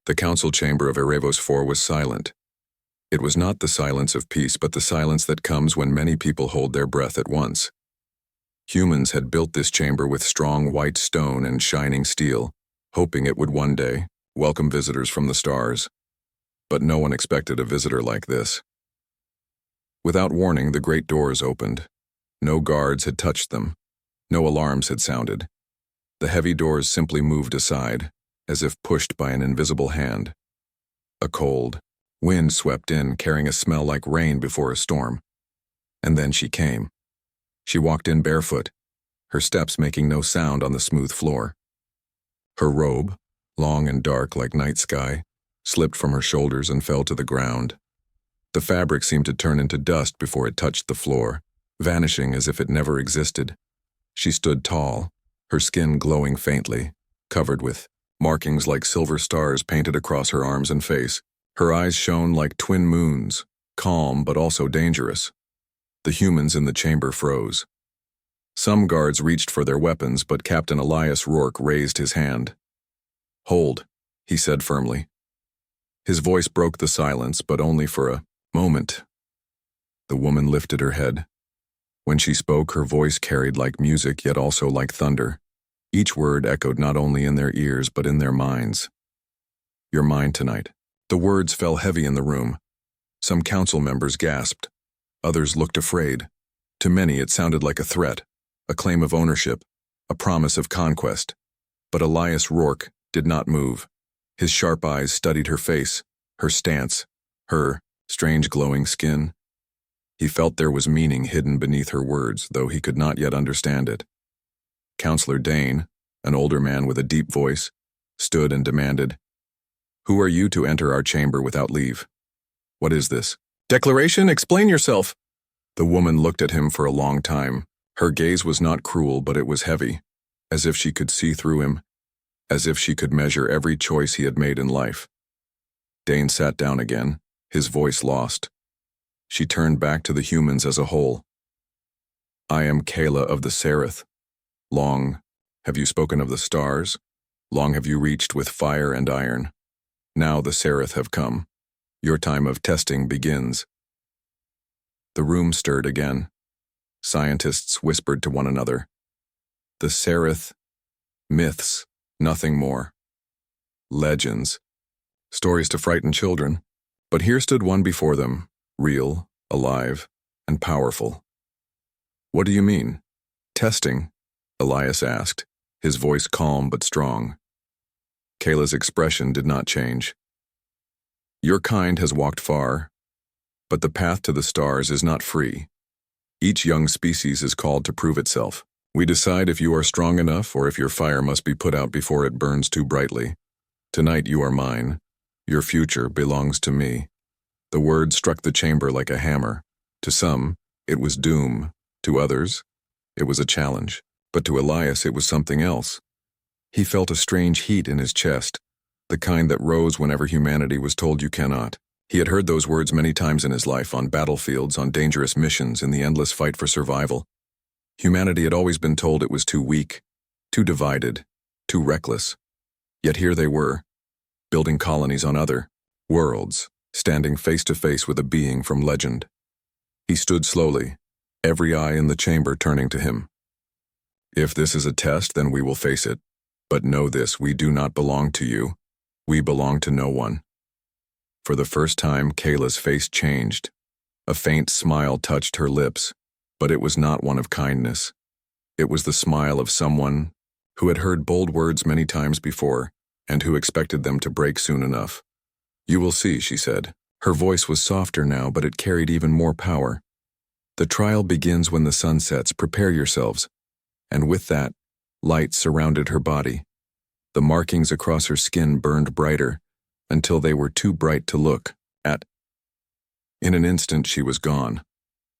The council chamber of Erevos 4 was silent. It was not the silence of peace, but the silence that comes when many people hold their breath at once. Humans had built this chamber with strong white stone and shining steel, hoping it would one day welcome visitors from the stars. But no one expected a visitor like this. Without warning, the great doors opened. No guards had touched them. No alarms had sounded. The heavy doors simply moved aside, as if pushed by an invisible hand. A cold wind swept in, carrying a smell like rain before a storm. And then she came. She walked in barefoot, her steps making no sound on the smooth floor. Her robe, long and dark like night sky, slipped from her shoulders and fell to the ground. The fabric seemed to turn into dust before it touched the floor, vanishing as if it never existed. She stood tall, her skin glowing faintly, covered with markings like silver stars painted across her arms and face. Her eyes shone like twin moons, calm but also dangerous. The humans in the chamber froze. Some guards reached for their weapons, but Captain Elias Rourke raised his hand. "Hold," he said firmly. His voice broke the silence, but only for a moment. The woman lifted her head. When she spoke, her voice carried like music, yet also like thunder. Each word echoed not only in their ears, but in their minds. "You're mine tonight." The words fell heavy in the room. Some council members gasped. Others looked afraid. To many, it sounded like a threat, a claim of ownership, a promise of conquest. But Elias Rourke did not move. His sharp eyes studied her face, her stance, her strange glowing skin. He felt there was meaning hidden beneath her words, though he could not yet understand it. Counselor Dane, an older man with a deep voice, stood and demanded, "Who are you to enter our chamber without leave? What is this? Declaration? Explain yourself!" The woman looked at him for a long time. Her gaze was not cruel, but it was heavy, as if she could see through him, as if she could measure every choice he had made in life. Dane sat down again, his voice lost. She turned back to the humans as a whole. "I am Kayla of the Sereth. Long have you spoken of the stars? Long have you reached with fire and iron? Now the Sereth have come. Your time of testing begins." The room stirred again. Scientists whispered to one another. The Sereth, myths, nothing more. Legends, stories to frighten children. But here stood one before them, real, alive, and powerful. "What do you mean? Testing?" Elias asked, his voice calm but strong. Kayla's expression did not change. "Your kind has walked far, but the path to the stars is not free. Each young species is called to prove itself. We decide if you are strong enough or if your fire must be put out before it burns too brightly. Tonight you are mine. Your future belongs to me." The word struck the chamber like a hammer. To some, it was doom. To others, it was a challenge. But to Elias, it was something else. He felt a strange heat in his chest, the kind that rose whenever humanity was told you cannot. He had heard those words many times in his life, on battlefields, on dangerous missions, in the endless fight for survival. Humanity had always been told it was too weak, too divided, too reckless. Yet here they were, building colonies on other worlds, standing face to face with a being from legend. He stood slowly, every eye in the chamber turning to him. "If this is a test, then we will face it. But know this, we do not belong to you. We belong to no one." For the first time, Kayla's face changed. A faint smile touched her lips, but it was not one of kindness. It was the smile of someone who had heard bold words many times before, and who expected them to break soon enough. "You will see," she said. Her voice was softer now, but it carried even more power. "The trial begins when the sun sets. Prepare yourselves." And with that, light surrounded her body. The markings across her skin burned brighter, until they were too bright to look at. In an instant, she was gone.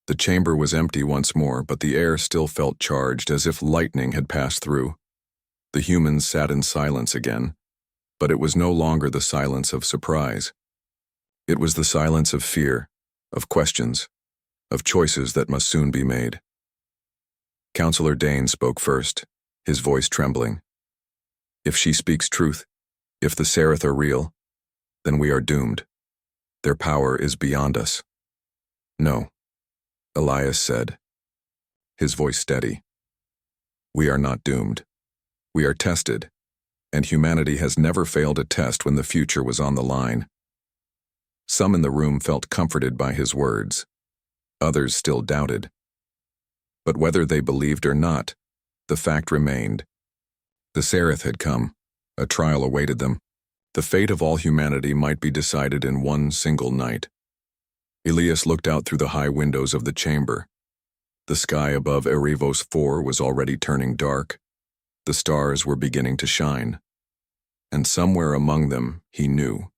The chamber was empty once more, but the air still felt charged, as if lightning had passed through. The humans sat in silence again, but it was no longer the silence of surprise. It was the silence of fear, of questions, of choices that must soon be made. Counselor Dane spoke first, his voice trembling. "If she speaks truth, if the Sereth are real, then we are doomed. Their power is beyond us. No, Elias said, his voice steady. We are not doomed. We are tested, and humanity has never failed a test when the future was on the line. Some in the room felt comforted by his words. Others still doubted. But whether they believed or not, the fact remained. The Seraph had come. A trial awaited them. The fate of all humanity might be decided in one single night. Elias looked out through the high windows of the chamber. The sky above Erevos 4 was already turning dark. The stars were beginning to shine. And somewhere among them, he knew,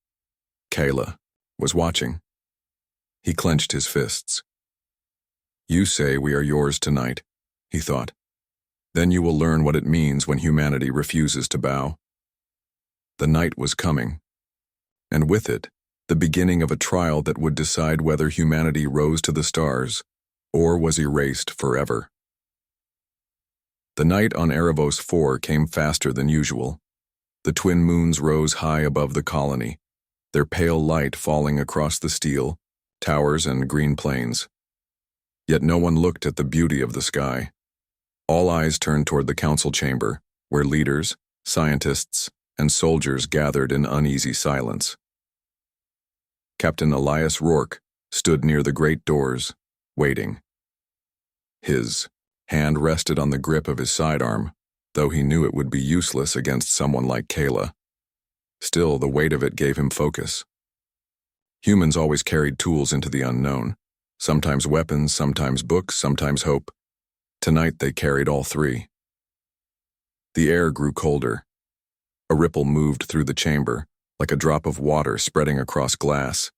Kayla was watching. He clenched his fists. You say we are yours tonight, he thought. Then you will learn what it means when humanity refuses to bow. The night was coming, and with it, the beginning of a trial that would decide whether humanity rose to the stars or was erased forever. The night on Erevos 4 came faster than usual. The twin moons rose high above the colony, their pale light falling across the steel, towers and green plains. Yet no one looked at the beauty of the sky. All eyes turned toward the council chamber, where leaders, scientists, and soldiers gathered in uneasy silence. Captain Elias Rourke stood near the great doors, waiting. His hand rested on the grip of his sidearm, though he knew it would be useless against someone like Kayla. Still, the weight of it gave him focus. Humans always carried tools into the unknown, sometimes weapons, sometimes books, sometimes hope. Tonight they carried all three. The air grew colder. A ripple moved through the chamber, like a drop of water spreading across glass.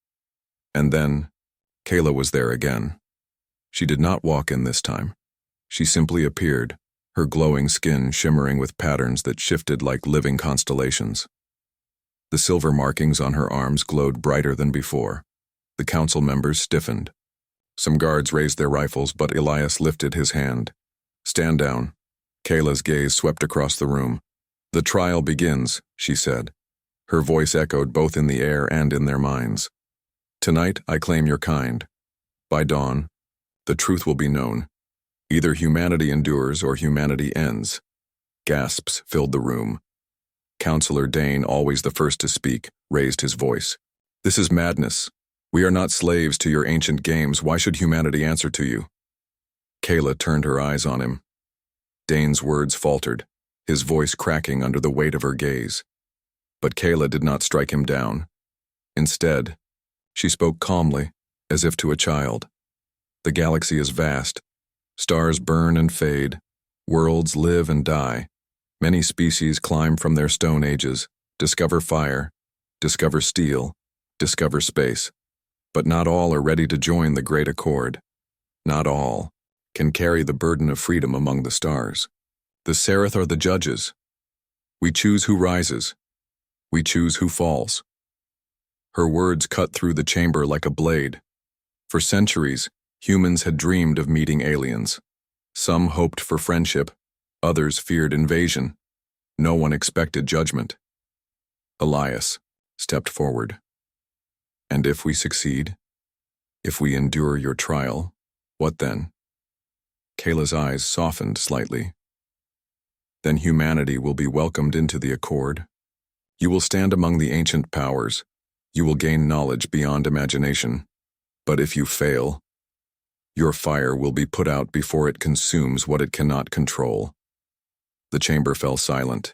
And then, Kayla was there again. She did not walk in this time. She simply appeared, her glowing skin shimmering with patterns that shifted like living constellations. The silver markings on her arms glowed brighter than before. The council members stiffened. Some guards raised their rifles, but Elias lifted his hand. Stand down. Kayla's gaze swept across the room. The trial begins, she said. Her voice echoed both in the air and in their minds. Tonight, I claim your kind. By dawn, the truth will be known. Either humanity endures or humanity ends. Gasps filled the room. Counselor Dane, always the first to speak, raised his voice. This is madness. We are not slaves to your ancient games. Why should humanity answer to you? Kayla turned her eyes on him. Dane's words faltered, his voice cracking under the weight of her gaze. But Kayla did not strike him down. Instead, she spoke calmly, as if to a child. The galaxy is vast. Stars burn and fade. Worlds live and die. Many species climb from their stone ages, discover fire, discover steel, discover space. But not all are ready to join the Great Accord. Not all can carry the burden of freedom among the stars. The Seraph are the judges. We choose who rises. We choose who falls. Her words cut through the chamber like a blade. For centuries, humans had dreamed of meeting aliens. Some hoped for friendship, others feared invasion. No one expected judgment. Elias stepped forward. And if we succeed, if we endure your trial, what then? Kayla's eyes softened slightly. Then humanity will be welcomed into the accord. You will stand among the ancient powers. You will gain knowledge beyond imagination. But if you fail, your fire will be put out before it consumes what it cannot control. The chamber fell silent.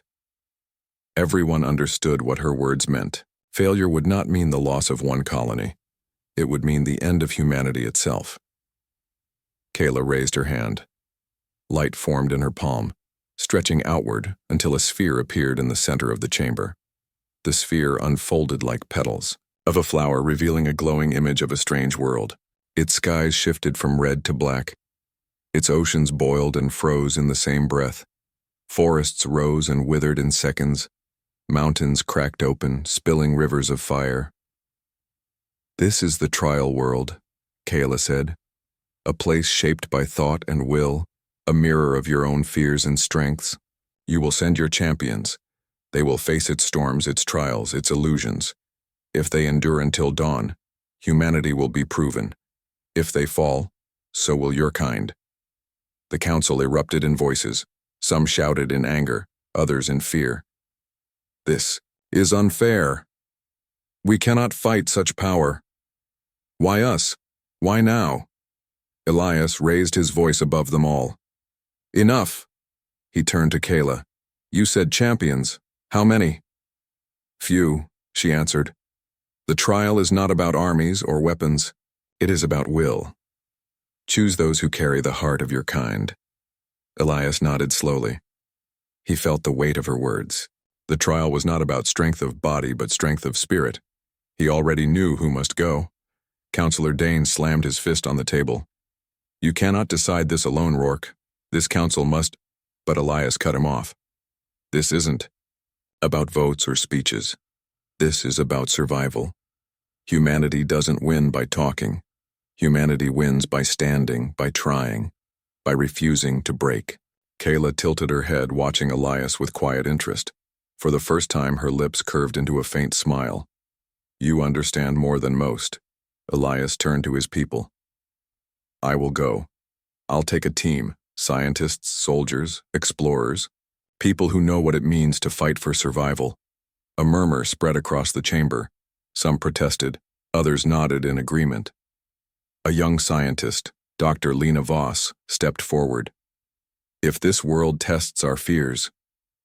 Everyone understood what her words meant. Failure would not mean the loss of one colony. It would mean the end of humanity itself. Kayla raised her hand. Light formed in her palm, stretching outward until a sphere appeared in the center of the chamber. The sphere unfolded like petals of a flower, revealing a glowing image of a strange world. Its skies shifted from red to black. Its oceans boiled and froze in the same breath. Forests rose and withered in seconds. Mountains cracked open, spilling rivers of fire. This is the trial world, Kayla said. A place shaped by thought and will, a mirror of your own fears and strengths. You will send your champions. They will face its storms, its trials, its illusions. If they endure until dawn, humanity will be proven. If they fall, so will your kind. The council erupted in voices. Some shouted in anger, others in fear. This is unfair. We cannot fight such power. Why us? Why now? Elias raised his voice above them all. Enough! He turned to Kayla. You said champions. How many? Few, she answered. The trial is not about armies or weapons. It is about will. Choose those who carry the heart of your kind. Elias nodded slowly. He felt the weight of her words. The trial was not about strength of body but strength of spirit. He already knew who must go. Counselor Dane slammed his fist on the table. You cannot decide this alone, Rourke. This council must... But Elias cut him off. This isn't about votes or speeches. This is about survival. Humanity doesn't win by talking. Humanity wins by standing, by trying, by refusing to break. Kayla tilted her head, watching Elias with quiet interest. For the first time, her lips curved into a faint smile. You understand more than most. Elias turned to his people. I will go. I'll take a team, scientists, soldiers, explorers, people who know what it means to fight for survival. A murmur spread across the chamber. Some protested, others nodded in agreement. A young scientist, Dr. Lena Voss, stepped forward. If this world tests our fears,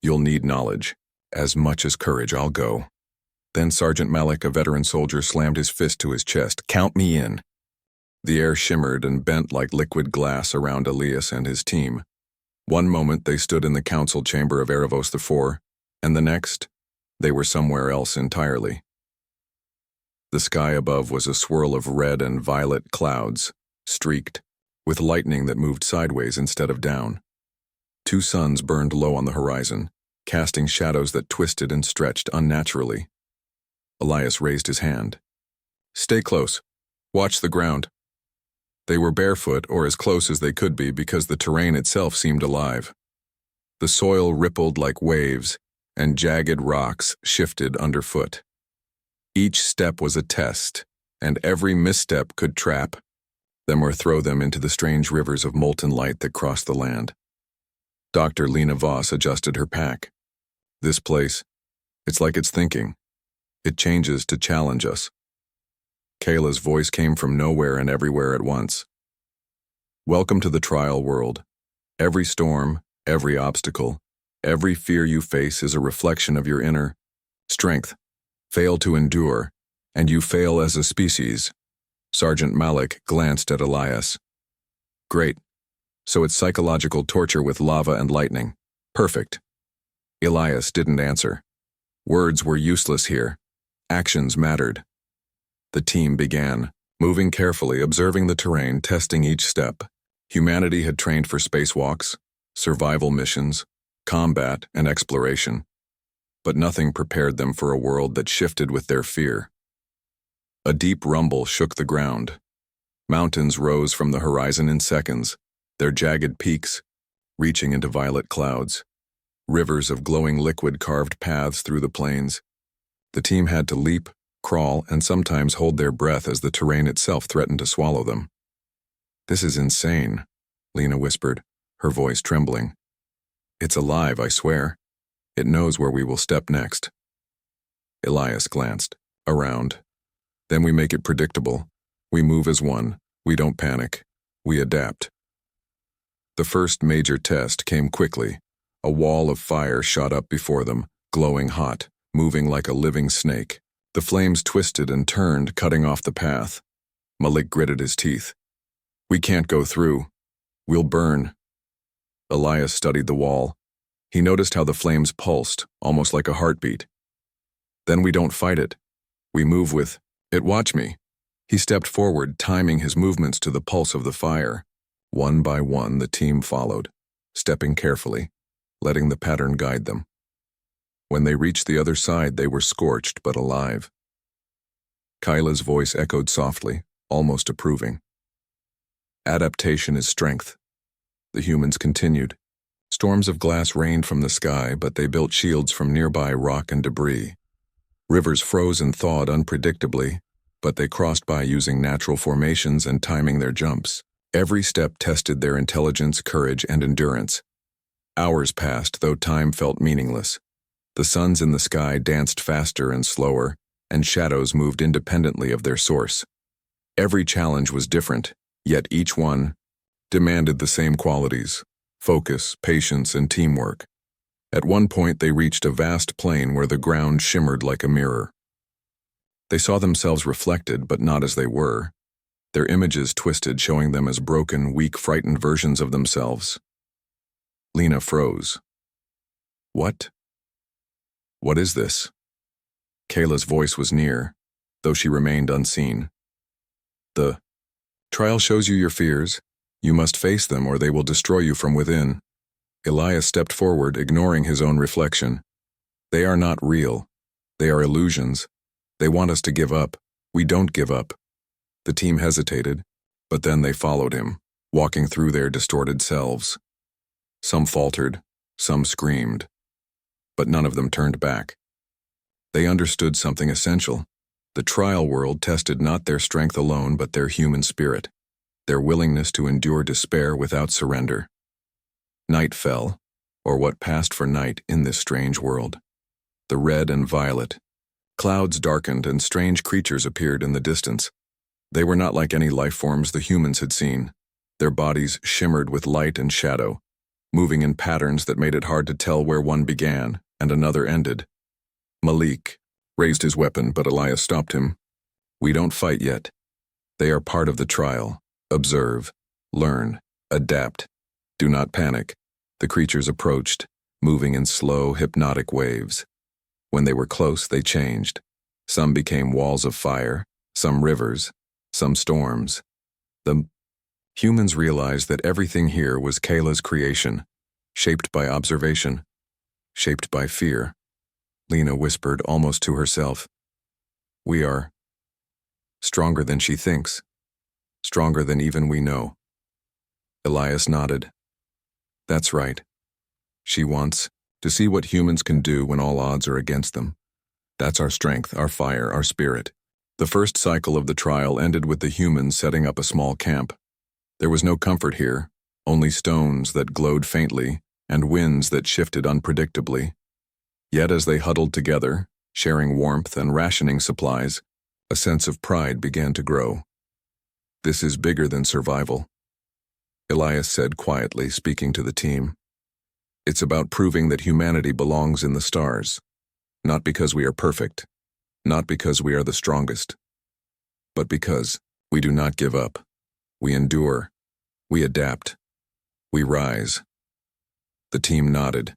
you'll need knowledge. As much as courage, I'll go. Then Sergeant Malik, a veteran soldier, slammed his fist to his chest. Count me in. The air shimmered and bent like liquid glass around Elias and his team. One moment they stood in the council chamber of Erebos IV, and the next, they were somewhere else entirely. The sky above was a swirl of red and violet clouds, streaked, with lightning that moved sideways instead of down. Two suns burned low on the horizon, casting shadows that twisted and stretched unnaturally. Elias raised his hand. Stay close. Watch the ground. They were barefoot, or as close as they could be, because the terrain itself seemed alive. The soil rippled like waves, and jagged rocks shifted underfoot. Each step was a test, and every misstep could trap them or throw them into the strange rivers of molten light that crossed the land. Dr. Lena Voss adjusted her pack. This place, it's like it's thinking. It changes to challenge us. Kayla's voice came from nowhere and everywhere at once. Welcome to the trial world. Every storm, every obstacle, every fear you face is a reflection of your inner strength. Fail to endure, and you fail as a species. Sergeant Malik glanced at Elias. Great. So it's psychological torture with lava and lightning. Perfect. Elias didn't answer. Words were useless here. Actions mattered. The team began, moving carefully, observing the terrain, testing each step. Humanity had trained for spacewalks, survival missions, combat, and exploration. But nothing prepared them for a world that shifted with their fear. A deep rumble shook the ground. Mountains rose from the horizon in seconds, their jagged peaks reaching into violet clouds. Rivers of glowing liquid carved paths through the plains. The team had to leap, crawl, and sometimes hold their breath as the terrain itself threatened to swallow them. This is insane, Lena whispered, her voice trembling. It's alive, I swear. It knows where we will step next. Elias glanced around. Then we make it predictable. We move as one. We don't panic. We adapt. The first major test came quickly. A wall of fire shot up before them, glowing hot, moving like a living snake. The flames twisted and turned, cutting off the path. Malik gritted his teeth. We can't go through. We'll burn. Elias studied the wall. He noticed how the flames pulsed, almost like a heartbeat. Then we don't fight it. We move with it. Watch me. He stepped forward, timing his movements to the pulse of the fire. One by one, the team followed, stepping carefully, letting the pattern guide them. When they reached the other side, they were scorched but alive. Kyla's voice echoed softly, almost approving. Adaptation is strength. The humans continued. Storms of glass rained from the sky, but they built shields from nearby rock and debris. Rivers froze and thawed unpredictably, but they crossed by using natural formations and timing their jumps. Every step tested their intelligence, courage, and endurance. Hours passed, though time felt meaningless. The suns in the sky danced faster and slower, and shadows moved independently of their source. Every challenge was different, yet each one demanded the same qualities: focus, patience, and teamwork. At one point they reached a vast plain where the ground shimmered like a mirror. They saw themselves reflected, but not as they were. Their images twisted, showing them as broken, weak, frightened versions of themselves. Lena froze. What? What is this? Kayla's voice was near, though she remained unseen. The trial shows you your fears. You must face them or they will destroy you from within. Elias stepped forward, ignoring his own reflection. They are not real. They are illusions. They want us to give up. We don't give up. The team hesitated, but then they followed him, walking through their distorted selves. Some faltered, some screamed, but none of them turned back. They understood something essential. The trial world tested not their strength alone, but their human spirit, their willingness to endure despair without surrender. Night fell, or what passed for night in this strange world. The red and violet. Clouds darkened and strange creatures appeared in the distance. They were not like any life forms the humans had seen. Their bodies shimmered with light and shadow, moving in patterns that made it hard to tell where one began and another ended. Malik raised his weapon, but Elias stopped him. We don't fight yet. They are part of the trial. Observe, learn, adapt. Do not panic. The creatures approached, moving in slow, hypnotic waves. When they were close, they changed. Some became walls of fire, some rivers, some storms. The humans realized that everything here was Kayla's creation, shaped by observation, shaped by fear. Lena whispered almost to herself. We are stronger than she thinks, stronger than even we know. Elias nodded. That's right. She wants to see what humans can do when all odds are against them. That's our strength, our fire, our spirit. The first cycle of the trial ended with the humans setting up a small camp. There was no comfort here, only stones that glowed faintly and winds that shifted unpredictably. Yet as they huddled together, sharing warmth and rationing supplies, a sense of pride began to grow. This is bigger than survival, Elias said quietly, speaking to the team. It's about proving that humanity belongs in the stars, not because we are perfect, not because we are the strongest, but because we do not give up. We endure, we adapt, we rise. The team nodded.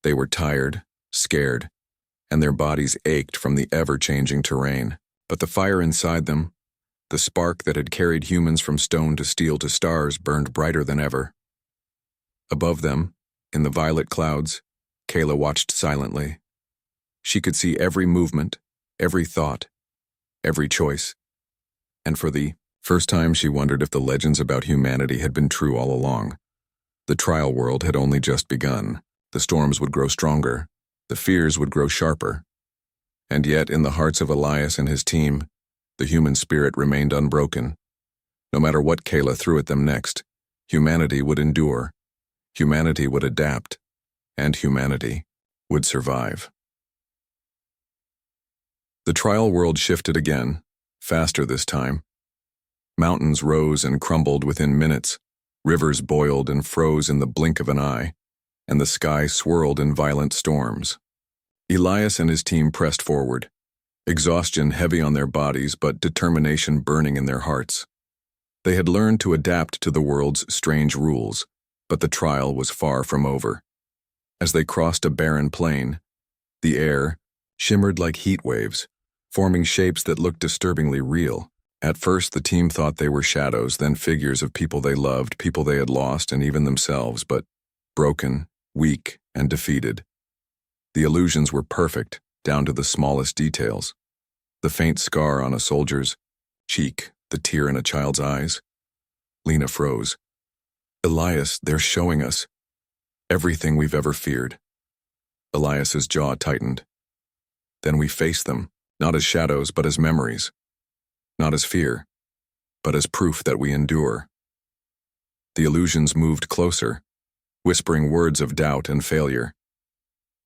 They were tired, scared, and their bodies ached from the ever-changing terrain. But the fire inside them, the spark that had carried humans from stone to steel to stars, burned brighter than ever. Above them, in the violet clouds, Kayla watched silently. She could see every movement, every thought, every choice. And for the first time she wondered if the legends about humanity had been true all along. The trial world had only just begun. The storms would grow stronger. The fears would grow sharper. And yet, in the hearts of Elias and his team, the human spirit remained unbroken. No matter what Kayla threw at them next, humanity would endure, humanity would adapt, and humanity would survive. The trial world shifted again, faster this time. Mountains rose and crumbled within minutes, rivers boiled and froze in the blink of an eye, and the sky swirled in violent storms. Elias and his team pressed forward, exhaustion heavy on their bodies but determination burning in their hearts. They had learned to adapt to the world's strange rules, but the trial was far from over. As they crossed a barren plain, the air shimmered like heat waves, forming shapes that looked disturbingly real. At first, the team thought they were shadows, then figures of people they loved, people they had lost, and even themselves, but broken, weak, and defeated. The illusions were perfect, down to the smallest details. The faint scar on a soldier's cheek, the tear in a child's eyes. Lena froze. Elias, they're showing us everything we've ever feared. Elias's jaw tightened. Then we faced them, not as shadows but as memories, not as fear, but as proof that we endure. The illusions moved closer, whispering words of doubt and failure.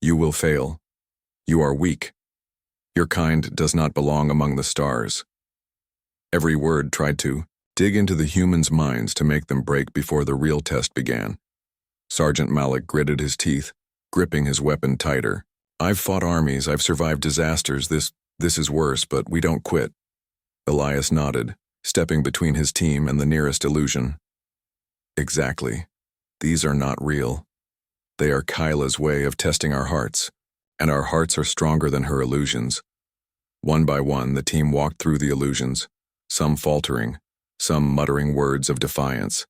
You will fail. You are weak. Your kind does not belong among the stars. Every word tried to dig into the humans' minds to make them break before the real test began. Sergeant Malik gritted his teeth, gripping his weapon tighter. I've fought armies, I've survived disasters, this is worse, but we don't quit. Elias nodded, stepping between his team and the nearest illusion. Exactly. These are not real. They are Kyla's way of testing our hearts, and our hearts are stronger than her illusions. One by one, the team walked through the illusions, some faltering, some muttering words of defiance.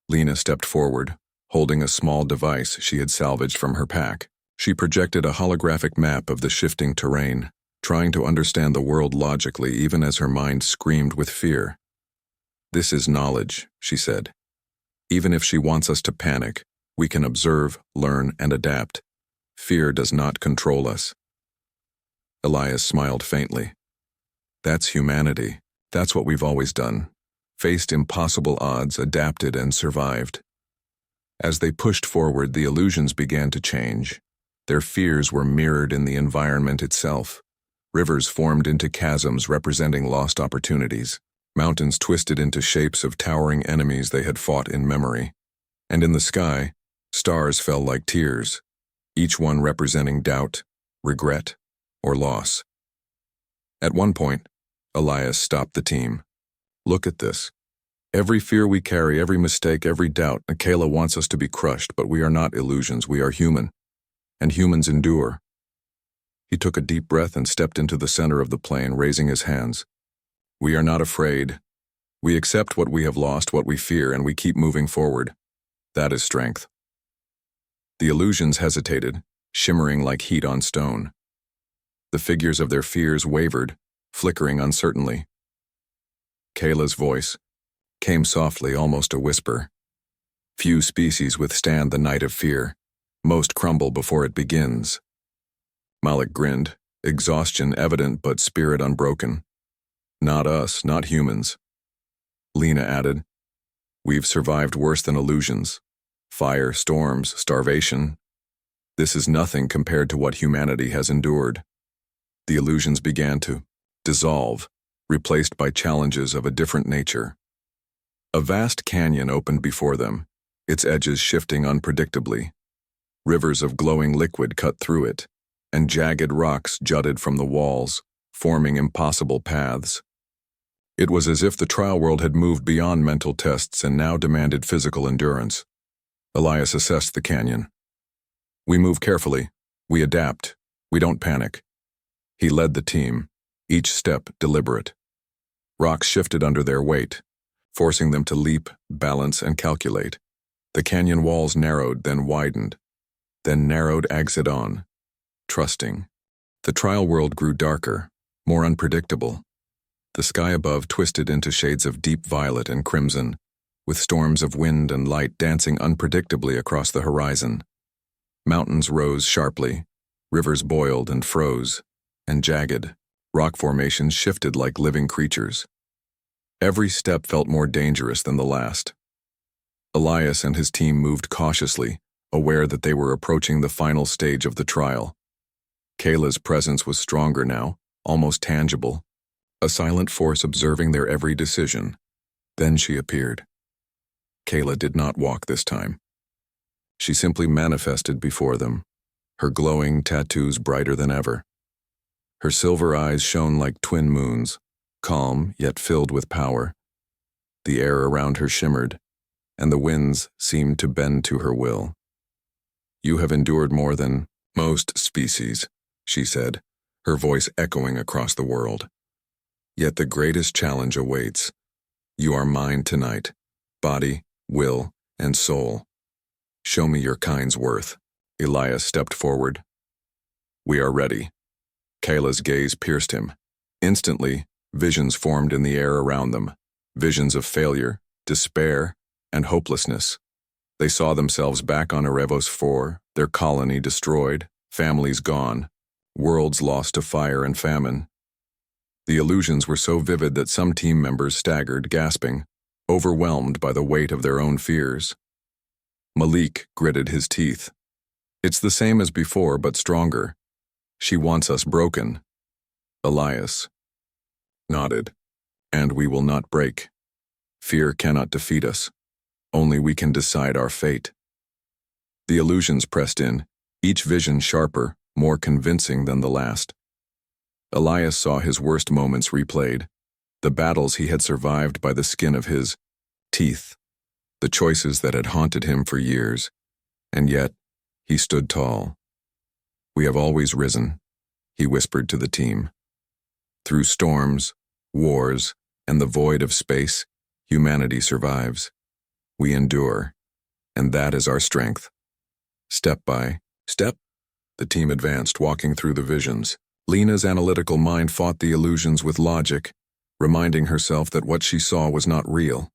Lena stepped forward, holding a small device she had salvaged from her pack. She projected a holographic map of the shifting terrain, trying to understand the world logically even as her mind screamed with fear. This is knowledge, she said. Even if she wants us to panic, we can observe, learn, and adapt. Fear does not control us. Elias smiled faintly. That's humanity. That's what we've always done. Faced impossible odds, adapted, and survived. As they pushed forward, the illusions began to change. Their fears were mirrored in the environment itself. Rivers formed into chasms representing lost opportunities. Mountains twisted into shapes of towering enemies they had fought in memory. And in the sky, stars fell like tears, each one representing doubt, regret, or loss. At one point, Elias stopped the team. Look at this. Every fear we carry, every mistake, every doubt, Kayla wants us to be crushed, but we are not illusions, we are human. And humans endure. He took a deep breath and stepped into the center of the plain, raising his hands. We are not afraid. We accept what we have lost, what we fear, and we keep moving forward. That is strength. The illusions hesitated, shimmering like heat on stone. The figures of their fears wavered, flickering uncertainly. Kayla's voice came softly, almost a whisper. Few species withstand the night of fear. Most crumble before it begins. Malik grinned, exhaustion evident but spirit unbroken. Not us, not humans. Lena added, We've survived worse than illusions. Fire, storms, starvation. This is nothing compared to what humanity has endured. The illusions began to dissolve, replaced by challenges of a different nature. A vast canyon opened before them, its edges shifting unpredictably. Rivers of glowing liquid cut through it, and jagged rocks jutted from the walls, forming impossible paths. It was as if the trial world had moved beyond mental tests and now demanded physical endurance. Elias assessed the canyon. We move carefully. We adapt. We don't panic. He led the team, each step deliberate. Rocks shifted under their weight, forcing them to leap, balance, and calculate. The canyon walls narrowed, then widened, then narrowed exit on, trusting. The trial world grew darker, more unpredictable. The sky above twisted into shades of deep violet and crimson, with storms of wind and light dancing unpredictably across the horizon. Mountains rose sharply, rivers boiled and froze, and jagged, rock formations shifted like living creatures. Every step felt more dangerous than the last. Elias and his team moved cautiously, aware that they were approaching the final stage of the trial. Kayla's presence was stronger now, almost tangible, a silent force observing their every decision. Then she appeared. Kayla did not walk this time. She simply manifested before them, her glowing tattoos brighter than ever. Her silver eyes shone like twin moons, calm yet filled with power. The air around her shimmered, and the winds seemed to bend to her will. You have endured more than most species, she said, her voice echoing across the world. Yet the greatest challenge awaits. You are mine tonight, body, will, and soul. Show me your kind's worth. Elias stepped forward. We are ready. Kayla's gaze pierced him. Instantly, visions formed in the air around them, visions of failure, despair, and hopelessness. They saw themselves back on Erevos 4, their colony destroyed, families gone, worlds lost to fire and famine. The illusions were so vivid that some team members staggered, gasping, overwhelmed by the weight of their own fears. Malik gritted his teeth. It's the same as before, but stronger. She wants us broken. Elias nodded. And we will not break. Fear cannot defeat us. Only we can decide our fate. The illusions pressed in, each vision sharper, more convincing than the last. Elias saw his worst moments replayed, the battles he had survived by the skin of his teeth, the choices that had haunted him for years, and yet he stood tall. We have always risen, he whispered to the team. Through storms, wars, and the void of space, humanity survives. We endure, and that is our strength. Step by step, the team advanced, walking through the visions. Lena's analytical mind fought the illusions with logic, reminding herself that what she saw was not real.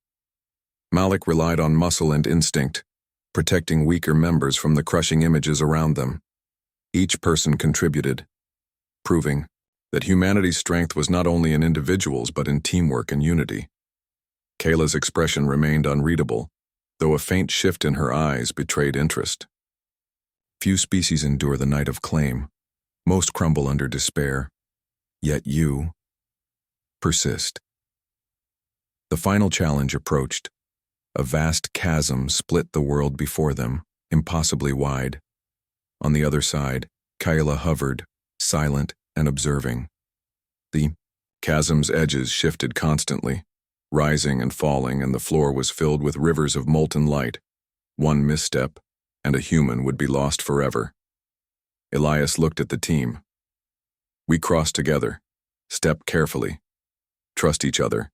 Malik relied on muscle and instinct, protecting weaker members from the crushing images around them. Each person contributed, proving that humanity's strength was not only in individuals but in teamwork and unity. Kayla's expression remained unreadable, though a faint shift in her eyes betrayed interest. Few species endure the night of claim. Most crumble under despair. Yet you persist. The final challenge approached. A vast chasm split the world before them, impossibly wide. On the other side, Kayla hovered, silent and observing. The chasm's edges shifted constantly, rising and falling, and the floor was filled with rivers of molten light. One misstep, and a human would be lost forever. Elias looked at the team. We cross together. Step carefully. Trust each other.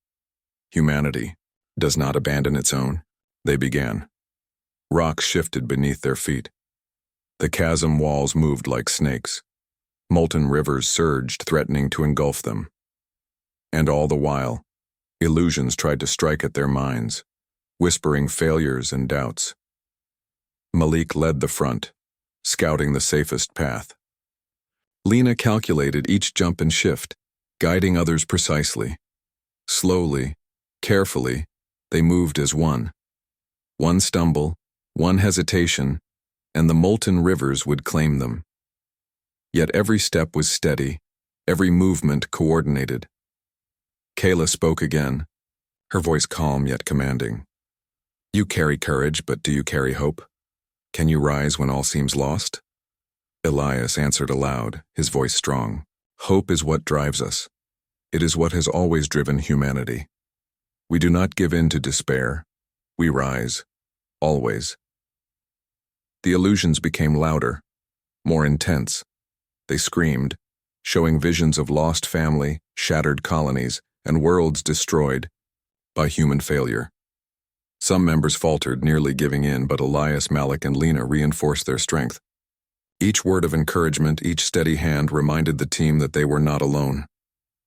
Humanity does not abandon its own. They began. Rocks shifted beneath their feet. The chasm walls moved like snakes. Molten rivers surged, threatening to engulf them. And all the while, illusions tried to strike at their minds, whispering failures and doubts. Malik led the front, scouting the safest path. Lena calculated each jump and shift, guiding others precisely. Slowly, carefully, they moved as one. One stumble, one hesitation, and the molten rivers would claim them. Yet every step was steady, every movement coordinated. Kayla spoke again, her voice calm yet commanding. You carry courage, but do you carry hope? Can you rise when all seems lost? Elias answered aloud, his voice strong. Hope is what drives us. It is what has always driven humanity. We do not give in to despair. We rise, always. The illusions became louder, more intense. They screamed, showing visions of lost family, shattered colonies, and worlds destroyed by human failure. Some members faltered, nearly giving in, but Elias, Malik, and Lena reinforced their strength. Each word of encouragement, each steady hand reminded the team that they were not alone.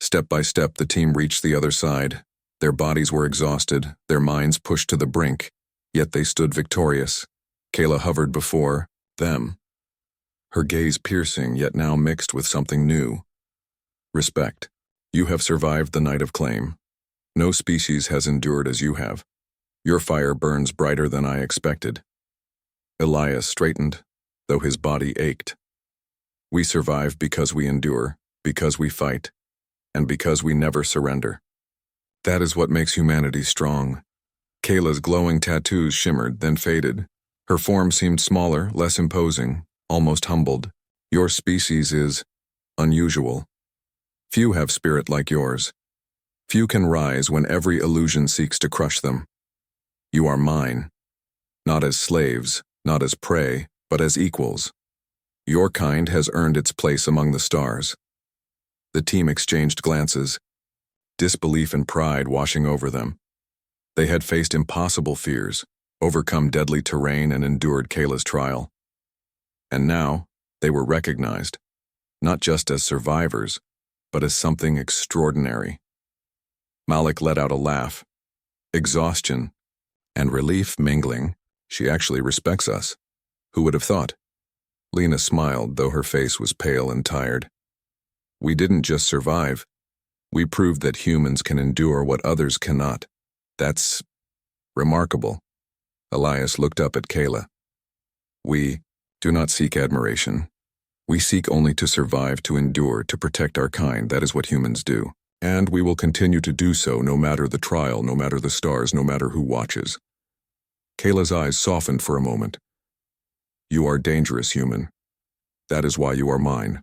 Step by step, the team reached the other side. Their bodies were exhausted, their minds pushed to the brink, yet they stood victorious. Kayla hovered before them, her gaze piercing, yet now mixed with something new. Respect. You have survived the night of claim. No species has endured as you have. Your fire burns brighter than I expected. Elias straightened, though his body ached. We survive because we endure, because we fight, and because we never surrender. That is what makes humanity strong. Kayla's glowing tattoos shimmered, then faded. Her form seemed smaller, less imposing, almost humbled. Your species is unusual. Few have spirit like yours. Few can rise when every illusion seeks to crush them. You are mine, not as slaves, not as prey, but as equals. Your kind has earned its place among the stars. The team exchanged glances, disbelief and pride washing over them. They had faced impossible fears, overcome deadly terrain, and endured Kayla's trial. And now, they were recognized, not just as survivors, but as something extraordinary. Malik let out a laugh. Exhaustion and relief mingling. She actually respects us. Who would have thought? Lena smiled, though her face was pale and tired. We didn't just survive. We proved that humans can endure what others cannot. That's remarkable. Elias looked up at Kayla. We do not seek admiration. We seek only to survive, to endure, to protect our kind. That is what humans do. And we will continue to do so, no matter the trial, no matter the stars, no matter who watches. Kayla's eyes softened for a moment. You are dangerous, human. That is why you are mine.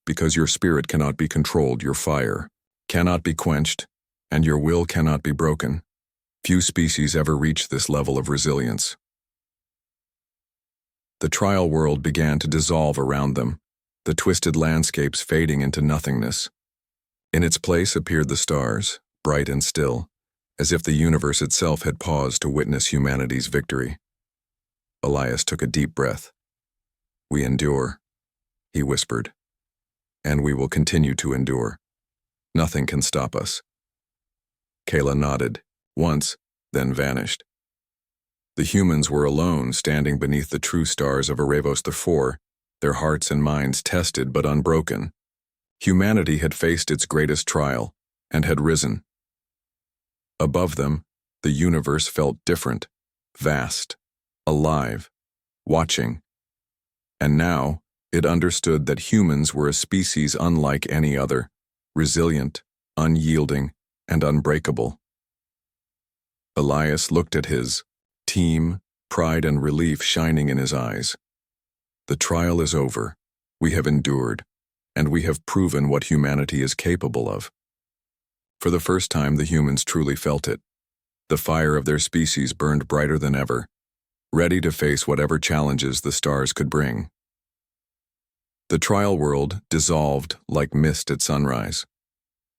Because your spirit cannot be controlled, your fire cannot be quenched, and your will cannot be broken. Few species ever reach this level of resilience. The trial world began to dissolve around them, the twisted landscapes fading into nothingness. In its place appeared the stars, bright and still, as if the universe itself had paused to witness humanity's victory. Elias took a deep breath. We endure, he whispered, and we will continue to endure. Nothing can stop us. Kayla nodded, once, then vanished. The humans were alone, standing beneath the true stars of Erebos IV, their hearts and minds tested but unbroken. Humanity had faced its greatest trial, and had risen. Above them, the universe felt different, vast, alive, watching. And now, it understood that humans were a species unlike any other, resilient, unyielding, and unbreakable. Elias looked at his team, pride and relief shining in his eyes. The trial is over. We have endured, and we have proven what humanity is capable of. For the first time, the humans truly felt it. The fire of their species burned brighter than ever, ready to face whatever challenges the stars could bring. The trial world dissolved like mist at sunrise.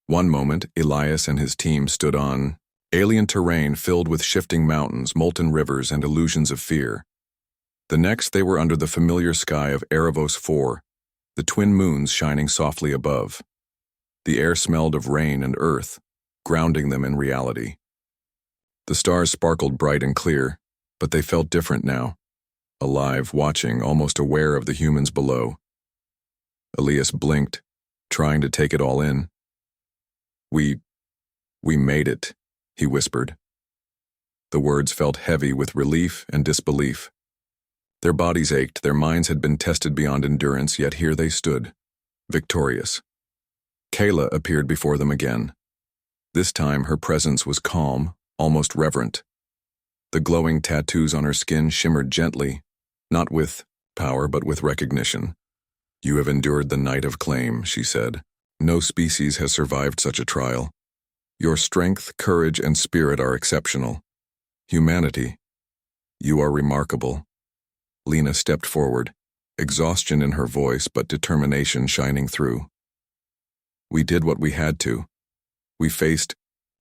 One moment, Elias and his team stood on alien terrain filled with shifting mountains, molten rivers, and illusions of fear. The next, they were under the familiar sky of Erebos IV, the twin moons shining softly above. The air smelled of rain and earth, grounding them in reality. The stars sparkled bright and clear, but they felt different now, alive, watching, almost aware of the humans below. Elias blinked, trying to take it all in. We made it, he whispered. The words felt heavy with relief and disbelief. Their bodies ached, their minds had been tested beyond endurance, yet here they stood, victorious. Kayla appeared before them again. This time her presence was calm, almost reverent. The glowing tattoos on her skin shimmered gently, not with power but with recognition. You have endured the night of claim, she said. No species has survived such a trial. Your strength, courage, and spirit are exceptional. Humanity, you are remarkable. Lena stepped forward, exhaustion in her voice but determination shining through. We did what we had to. We faced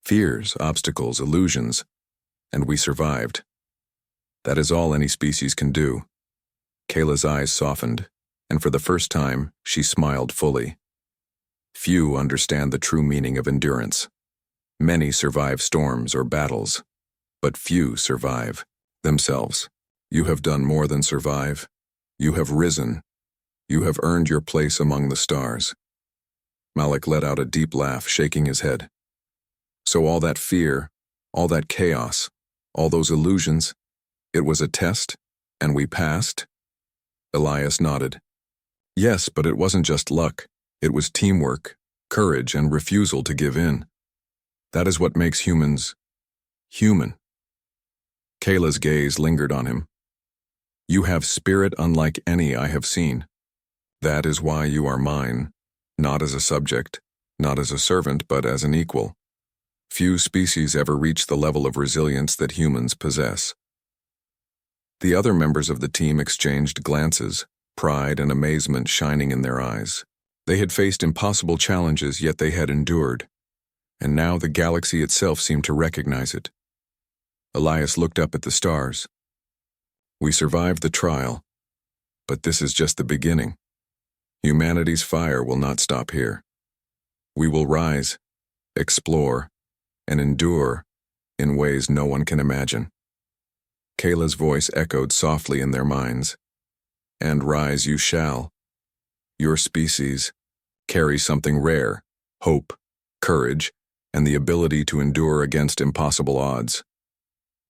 fears, obstacles, illusions, and we survived. That is all any species can do. Kayla's eyes softened, and for the first time, she smiled fully. Few understand the true meaning of endurance. Many survive storms or battles, but few survive themselves. You have done more than survive. You have risen. You have earned your place among the stars. Malik let out a deep laugh, shaking his head. So all that fear, all that chaos, all those illusions, it was a test, and we passed? Elias nodded. Yes, but it wasn't just luck. It was teamwork, courage, and refusal to give in. That is what makes humans human. Kayla's gaze lingered on him. You have spirit unlike any I have seen. That is why you are mine, not as a subject, not as a servant, but as an equal. Few species ever reach the level of resilience that humans possess. The other members of the team exchanged glances, pride and amazement shining in their eyes. They had faced impossible challenges, yet they had endured. And now the galaxy itself seemed to recognize it. Elias looked up at the stars. We survived the trial, but this is just the beginning. Humanity's fire will not stop here. We will rise, explore, and endure in ways no one can imagine. Kayla's voice echoed softly in their minds. and rise you shall. Your species carries something rare: hope, courage, and the ability to endure against impossible odds.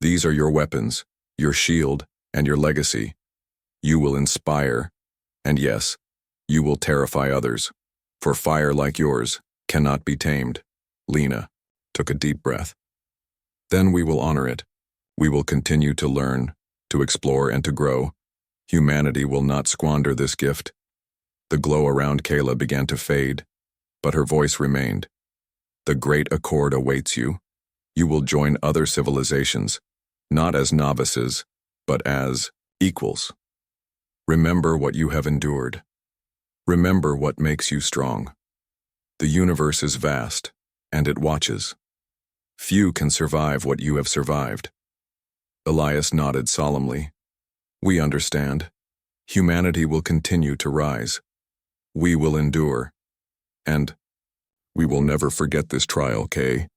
These are your weapons, your shield, and your legacy. You will inspire, and yes, you will terrify others, for fire like yours cannot be tamed. Lena took a deep breath. Then we will honor it. We will continue to learn, to explore, and to grow. Humanity will not squander this gift. The glow around Kayla began to fade, but her voice remained. The great accord awaits you. You will join other civilizations, not as novices, but as equals. Remember what you have endured. Remember what makes you strong. The universe is vast, and it watches. Few can survive what you have survived. Elias nodded solemnly. We understand. Humanity will continue to rise. We will endure. And we will never forget this trial, Kay.